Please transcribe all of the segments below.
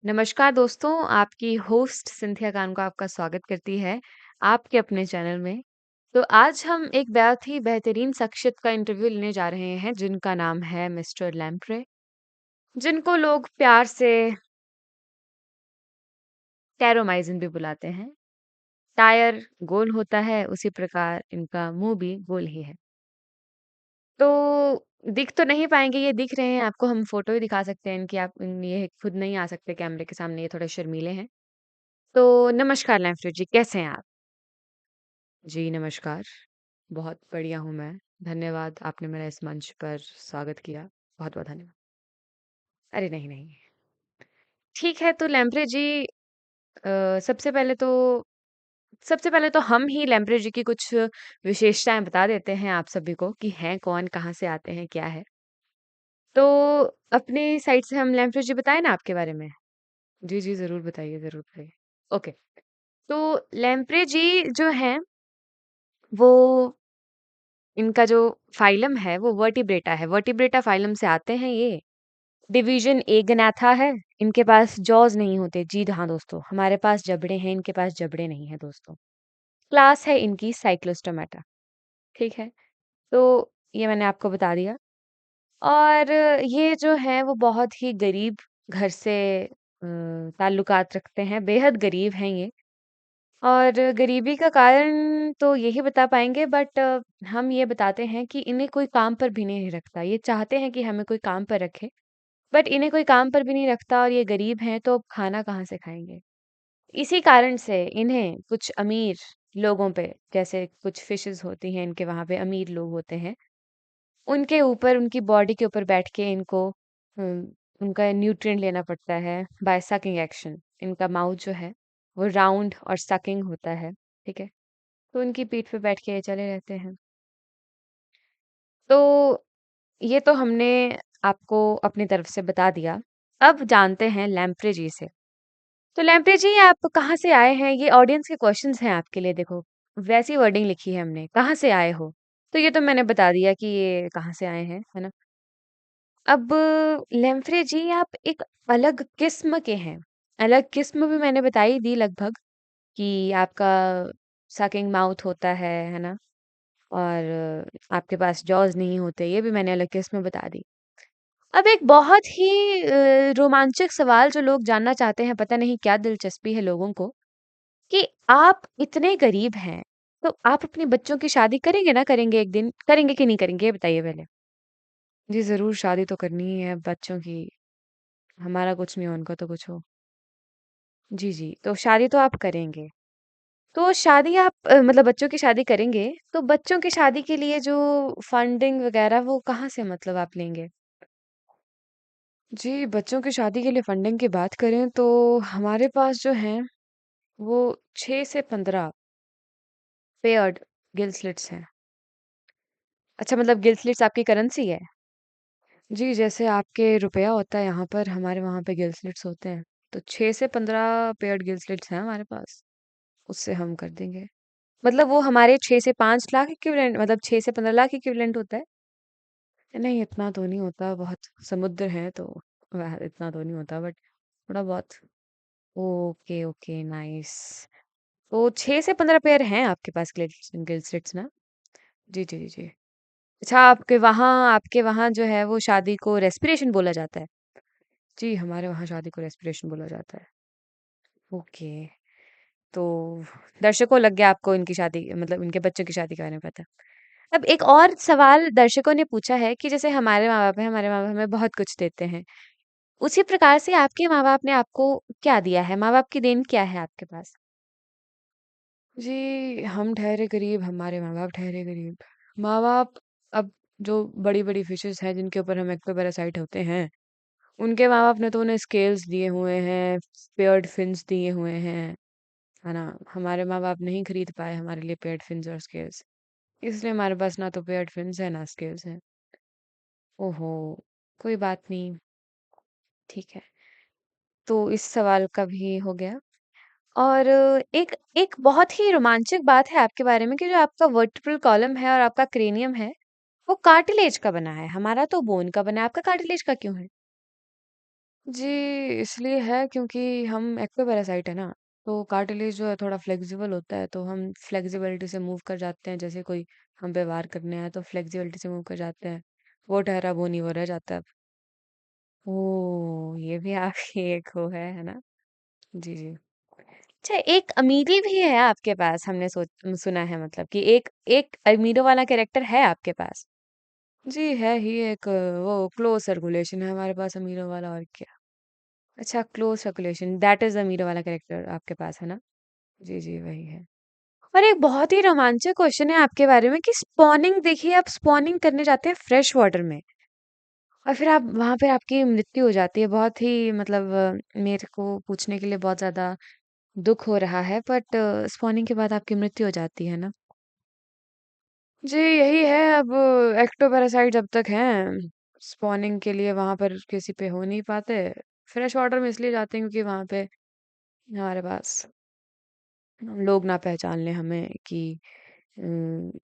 नमस्कार दोस्तों, आपकी होस्ट सिंथिया खान को आपका स्वागत करती है आपके अपने चैनल में। तो आज हम एक बहुत ही बेहतरीन शख्सियत का इंटरव्यू लेने जा रहे हैं जिनका नाम है मिस्टर लैम्प्रे, जिनको लोग प्यार से टैरोमाइजन भी बुलाते हैं। टायर गोल होता है, उसी प्रकार इनका मुंह भी गोल ही है। तो दिख तो नहीं पाएंगे, ये दिख रहे हैं आपको, हम फोटो ही दिखा सकते हैं इनकी। ये खुद नहीं आ सकते कैमरे के सामने, ये थोड़े शर्मीले हैं। तो नमस्कार लैम्प्रे जी, कैसे हैं आप? जी, नमस्कार। बहुत बढ़िया हूँ मैं। धन्यवाद, आपने मेरा इस मंच पर स्वागत किया। बहुत-बहुत धन्यवाद। अरे नहीं, नहीं। ठीक है, तो लैम्प्रे जी सबसे पहले तो हम ही लैम्प्रे जी की कुछ विशेषताएँ बता देते हैं आप सभी को कि हैं कौन, कहाँ से आते हैं, क्या है। तो अपनी साइड से हम लैम्प्रे जी बताएँ ना आपके बारे में? जी, जी, ज़रूर बताइए, ज़रूर बताइए। ओके, तो लैम्प्रे जी जो हैं, वो इनका जो फाइलम है वो वर्टिब्रेटा है। वर्टिब्रेटा फाइलम से आते हैं ये। डिवीजन एगनाथा है। इनके पास जॉज नहीं होते। जी हाँ दोस्तों, हमारे पास जबड़े हैं, इनके पास जबड़े नहीं है दोस्तों। क्लास है इनकी साइक्लोस्टोमेटा। ठीक है, तो ये मैंने आपको बता दिया। और ये जो है वो बहुत ही गरीब घर से ताल्लुकात रखते हैं, बेहद गरीब हैं ये। और गरीबी का कारण तो यही बता पाएंगे, बट हम ये बताते हैं कि इन्हें कोई काम पर भी नहीं रखता। ये चाहते हैं कि हमें कोई काम पर रखे, बट इन्हें कोई काम पर भी नहीं रखता और ये गरीब हैं, तो अब खाना कहाँ से खाएँगे? इसी कारण से इन्हें कुछ अमीर लोगों पे, जैसे कुछ फिशेज़ होती हैं इनके वहाँ पे, अमीर लोग होते हैं, उनके ऊपर, उनकी बॉडी के ऊपर बैठ के इनको उम, उनका न्यूट्रिएंट लेना पड़ता है बाय सकिंग एक्शन। इनका माउथ जो है, वो राउंड और सकिंग होता है, ठीक है? तो उनकी पीठ पे बैठ के ये चले रहते हैं। तो ये तो हमने आपको अपनी तरफ से बता दिया। अब जानते हैं लैम्प्रे जी से। तो लैम्प्रे जी, आप कहाँ से आए हैं? ये ऑडियंस के क्वेश्चंस हैं आपके लिए, देखो। वैसी वर्डिंग लिखी है हमने, कहाँ से आए हो? तो ये तो मैंने बता दिया कि ये कहाँ से आए हैं, है ना? अब लैम्प्रे जी, आप एक अलग किस्म के हैं। अलग किस्म भी मैंने बता ही दी लगभग, कि आपका सकिंग माउथ होता है ना? और आपके पास जॉज़ नहीं होते, ये भी मैंने अलग किस्म बता दी। अब एक बहुत ही रोमांचक सवाल जो लोग जानना चाहते हैं, पता नहीं क्या दिलचस्पी है लोगों को, कि आप इतने गरीब हैं, तो आप अपने बच्चों की शादी करेंगे ना करेंगे एक दिन? करेंगे कि नहीं करेंगे, ये बताइए पहले? जी, ज़रूर शादी तो करनी ही है बच्चों की, हमारा कुछ नहीं हो, उनका तो कुछ हो। जी, जी, तो शादी तो आप करेंगे। तो शादी आप मतलब बच्चों की शादी करेंगे, तो बच्चों की शादी के लिए जो फंडिंग वगैरह वो कहाँ से मतलब आप लेंगे? जी, बच्चों की शादी के लिए फंडिंग की बात करें तो हमारे पास जो हैं वो 6 से 15 पेयर्ड गिल स्लिट्स हैं। अच्छा, मतलब गिल स्लिट्स आपकी करेंसी है? जी, जैसे आपके रुपया होता है यहाँ पर, हमारे वहाँ पे गिल स्लिट्स होते हैं। तो 6 से 15 पेयर्ड गिल स्लिट्स हैं हमारे पास, उससे हम कर देंगे। मतलब वो हमारे 6 से 5 लाख इक्विवेलेंट, मतलब 6 से 15 लाख इक्विवेलेंट होता है। नहीं, इतना तो नहीं होता, बहुत समुद्र है तो वह इतना तो नहीं होता, बट थोड़ा बहुत। Okay, okay, nice. तो 6 से 15 पेयर हैं आपके पास गिल स्लिट्स ना? जी, जी, जी, जी। अच्छा, आपके वहाँ जो है वो शादी को रेस्पिरेशन बोला जाता है? जी, हमारे वहाँ शादी को रेस्पिरेशन बोला जाता है। ओके, तो दर्शकों, लग गया आपको इनकी शादी, मतलब इनके बच्चों की शादी के बारे में पता। अब एक और सवाल दर्शकों ने पूछा है कि जैसे हमारे माँ-बाप हैं, हमारे माँ-बाप हमें बहुत कुछ देते हैं। उसी प्रकार से आपके माँ-बाप ने आपको क्या दिया है? माँ-बाप की देन क्या है आपके पास? जी, हम ठहरे गरीब, हमारे माँ-बाप ठहरे गरीब। माँ-बाप, अब जो बड़ी-बड़ी फिशेज़ हैं जिनके ऊपर हम एक्टोपैरासाइट होते हैं, उनके माँ-बाप ने तो उन्हें स्केल्स दिए हुए हैं, पेयर्ड फिन्स दिए हुए हैं, है ना? हमारे माँ-बाप नहीं खरीद पाए हमारे लिए पेयर्ड फिन्स और स्केल्स। इसलिए हमारे पास ना तो पेयर्ड फिन्स हैं, ना स्केल्स हैं। ओहो! कोई बात नहीं, ठीक है। तो इस सवाल का भी हो गया। और एक एक बहुत ही रोमांचक बात है आपके बारे में, कि जो आपका वर्टेब्रल कॉलम है और आपका क्रेनियम है, वो कार्टिलेज का बना है। हमारा तो बोन का बना है, आपका कार्टिलेज का क्यों है? जी, इसलिए है क्योंकि हम एक्टोपैरासाइट है ना, तो कार्टिलेज जो है थोड़ा फ्लेक्सिबल होता है, तो हम फ्लेक्सिबिलिटी से मूव कर जाते हैं। जैसे कोई हम पे वार करने आए तो फ्लेक्सिबिलिटी से मूव कर जाते हैं। वो ठहरा वो नहीं, वो रह जाता है। ओह! ये भी आपकी एक वो है ना? जी, जी। अच्छा, एक अमीरी भी है आपके पास, हमने सुना है, मतलब कि एक एक अमीरों वाला कैरेक्टर है आपके पास? जी, है ही एक, वो क्लोज़ सर्कुलेशन है हमारे पास अमीरों वाला, और क्या। अच्छा, क्लोज़ सर्कुलेशन दैट इज़ अमीरों वाला कैरेक्टर आपके पास है ना? जी, जी, वही है। और एक बहुत ही रोमांचक क्वेश्चन है आपके बारे में कि स्पॉनिंग, देखिए आप स्पॉनिंग करने जाते हैं फ्रेश वाटर में और फिर आप वहाँ पे आपकी मृत्यु हो जाती है। बहुत ही मतलब मेरे को पूछने के लिए बहुत ज़्यादा दुःख हो रहा है, बट स्पॉनिंग के बाद आपकी मृत्यु हो जाती है ना? जी, यही है अब। एक्टोपैरासाइट जब तक हैं, स्पॉनिंग के लिए वहाँ पर किसी पे हो नहीं पाते। फ्रेश वाटर में इसलिए जाते हैं क्योंकि वहाँ पे हमारे पास लोग ना पहचान लें हमें कि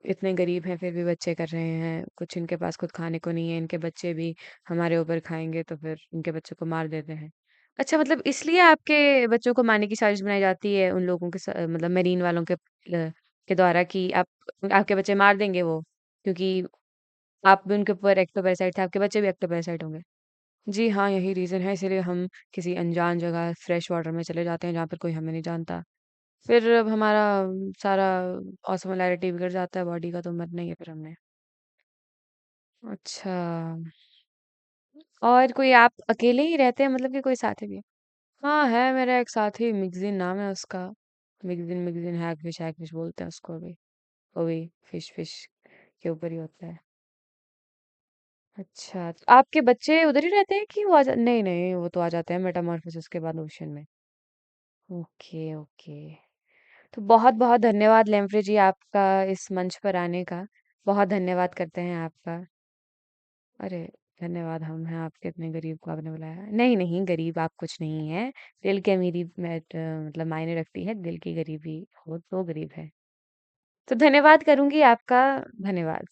इतने गरीब हैं फिर भी बच्चे कर रहे हैं, कुछ इनके पास खुद खाने को नहीं है, इनके बच्चे भी हमारे ऊपर खाएँगे तो फिर इनके बच्चों को मार देते हैं। अच्छा, मतलब इसलिए आपके बच्चों को मारने की साजिश बनाई जाती है उन लोगों के मतलब मेरीन वालों के द्वारा कि आपके बच्चे मार देंगे वो, क्योंकि आप भी उनके ऊपर एक्टोपैरासाइट थे, आपके बच्चे भी एक्टोपैरासाइट होंगे। जी हाँ, यही रीज़न है, इसीलिए हम किसी अनजान जगह फ्रेश वाटर में चले जाते हैं जहाँ पर कोई हमें नहीं जानता। फिर अब हमारा सारा ऑस्मोलैरिटी बिगड़ जाता है बॉडी का, तो मरना ही है फिर हमने। अच्छा, और कोई आप अकेले ही रहते हैं, मतलब कि कोई साथी भी है? हाँ, है मेरा एक साथी, मिगज़िन नाम है उसका। मिगज़िन मिगज़िन हैगफ़िश बोलते हैं उसको भी। वो भी फ़िश के ऊपर ही होता है। अच्छा, तो आपके बच्चे उधर ही रहते हैं कि वो नहीं, वो तो आ जाते हैं मेटामॉर्फोसिस के बाद ओशन में। Okay, okay. तो बहुत-बहुत धन्यवाद लेम्प्रे जी आपका इस मंच पर आने का। बहुत धन्यवाद करते हैं आपका। अरे! धन्यवाद, हम हैं आपके, इतने गरीब को आपने बुलाया। नहीं, नहीं, गरीब आप कुछ नहीं हैं। दिल की अमीरी मतलब मायने रखती है, दिल की गरीबी हो तो गरीब है। तो धन्यवाद करूँगी आपका, धन्यवाद।